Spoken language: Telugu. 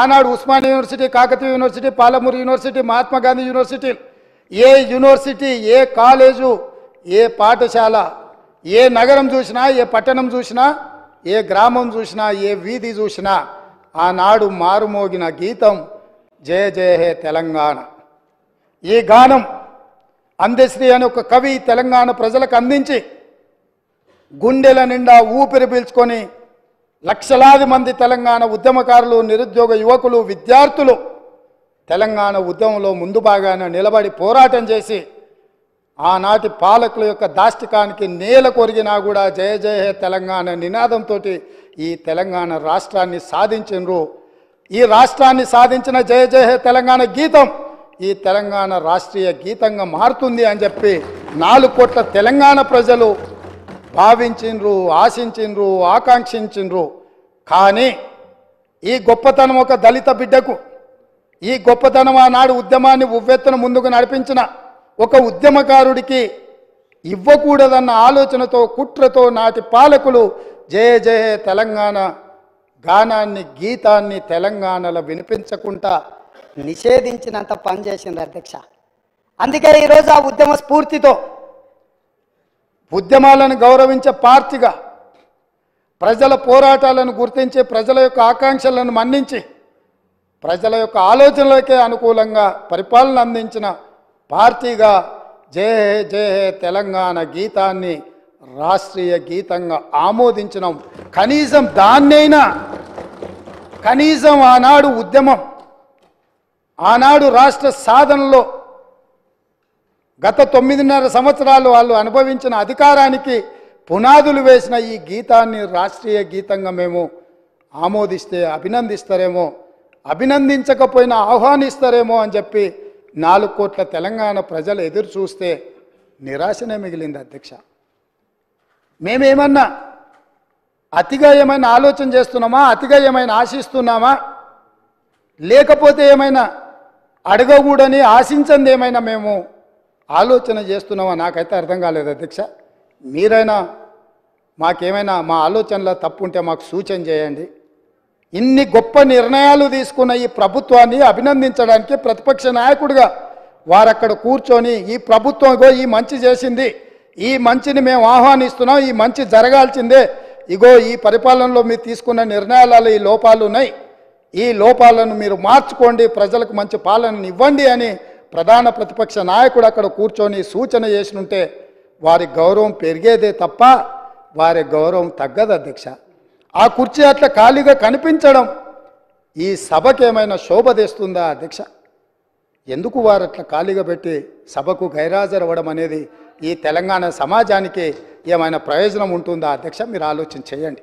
ఆనాడు Osmania university, Kakatiya university, Palamuru university, Mahatma Gandhi university, ఏ యూనివర్సిటీ, ఏ కాలేజు, ఏ పాఠశాల, ఏ నగరం చూసినా, ఏ పట్టణం చూసినా, ఏ గ్రామం చూసినా, ఏ వీధి చూసినా ఆనాడు మారుమోగిన గీతం జయ జయ హే తెలంగాణ. ఈ గానం అందశ్రీ అనే ఒక కవి తెలంగాణ ప్రజలకు అందించి గుండెల నిండా ఊపిరి పీల్చుకొని లక్షలాది మంది తెలంగాణ ఉద్యమకారులు, నిరుద్యోగ యువకులు, విద్యార్థులు తెలంగాణ ఉద్యమంలో ముందు భాగాన నిలబడి పోరాటం చేసి ఆనాటి పాలకుల యొక్క దాష్టికానికి నేల కొరిగినా కూడా జయ జయ హే తెలంగాణ నినాదంతో ఈ తెలంగాణ రాష్ట్రాన్ని సాధించినరు. ఈ రాష్ట్రాన్ని సాధించిన జయ జయ హే తెలంగాణ గీతం ఈ తెలంగాణ రాష్ట్రీయ గీతంగా మారుతుంది అని చెప్పి 4 కోట్ల తెలంగాణ ప్రజలు భావించిండ్రు, ఆశించిండ్రు, ఆకాంక్షించిండ్రు. కానీ ఈ గొప్పతనం ఒక దళిత బిడ్డకు, ఈ గొప్పతనం ఆనాడు ఉద్యమాన్ని ఉవ్వెత్తున ముందుకు నడిపించిన ఒక ఉద్యమకారుడికి ఇవ్వకూడదన్న ఆలోచనతో, కుట్రతో నాటి పాలకులు జయ జయ తెలంగాణ గానాన్ని, గీతాన్ని తెలంగాణలో వినిపించకుండా నిషేధించినంత పనిచేసింది అధ్యక్ష. అందుకే ఈరోజు ఆ ఉద్యమ స్ఫూర్తితో ఉద్యమాలను గౌరవించే పార్టీగా, ప్రజల పోరాటాలను గుర్తించి, ప్రజల యొక్క ఆకాంక్షలను మన్నించి, ప్రజల యొక్క ఆలోచనలకే అనుకూలంగా పరిపాలన అందించిన పార్టీగా జయ హే జయ హే తెలంగాణ గీతాన్ని రాష్ట్రీయ గీతంగా ఆమోదించినాం. కనీసం దాన్నైనా, కనీసం ఆనాడు ఉద్యమం, ఆనాడు రాష్ట్ర సాధనలో గత 9.5 సంవత్సరాలు వాళ్ళు అనుభవించిన అధికారానికి పునాదులు వేసిన ఈ గీతాన్ని రాష్ట్రీయ గీతంగా మేము ఆమోదిస్తే అభినందిస్తారేమో, అభినందించకపోయినా ఆహ్వానిస్తారేమో అని చెప్పి 4 కోట్ల తెలంగాణ ప్రజలు ఎదురు చూస్తే నిరాశనే మిగిలింది అధ్యక్ష. మేమేమన్నా అతిగా ఏమైనా ఆలోచన చేస్తున్నామా, అతిగా ఏమైనా ఆశిస్తున్నామా, లేకపోతే ఏమైనా అడగకూడని ఆశించింది ఏమైనా మేము ఆలోచన చేస్తున్నామా నాకైతే అర్థం కాలేదు అధ్యక్ష. మీరైనా మాకేమైనా మా ఆలోచనలో తప్పు ఉంటే మాకు సూచన చేయండి. ఇన్ని గొప్ప నిర్ణయాలు తీసుకున్న ఈ ప్రభుత్వాన్ని అభినందించడానికి ప్రతిపక్ష నాయకుడిగా వారక్కడ కూర్చొని ఈ ప్రభుత్వం ఈ మంచి చేసింది, ఈ మంచిని మేము ఆహ్వానిస్తున్నాం, ఈ మంచి జరగాల్సిందే, ఇగో ఈ పరిపాలనలో మీరు తీసుకున్న నిర్ణయాలలో ఈ లోపాలు ఉన్నాయి, ఈ లోపాలను మీరు మార్చుకోండి, ప్రజలకు మంచి పాలనను ఇవ్వండి అని ప్రధాన ప్రతిపక్ష నాయకుడు అక్కడ కూర్చొని సూచన చేసినుంటే వారి గౌరవం పెరిగేదే తప్ప వారి గౌరవం తగ్గదు అధ్యక్ష. ఆ కుర్చీ అట్లా ఖాళీగా కనిపించడం ఈ సభకు ఏమైనా శోభ తెస్తుందా అధ్యక్ష? ఎందుకు వారు అట్లా ఖాళీగా పెట్టి సభకు గైరాజరవ్వడం అనేది ఈ తెలంగాణ సమాజానికి ఏమైనా ప్రయోజనం ఉంటుందా అధ్యక్ష? మీరు ఆలోచన చేయండి.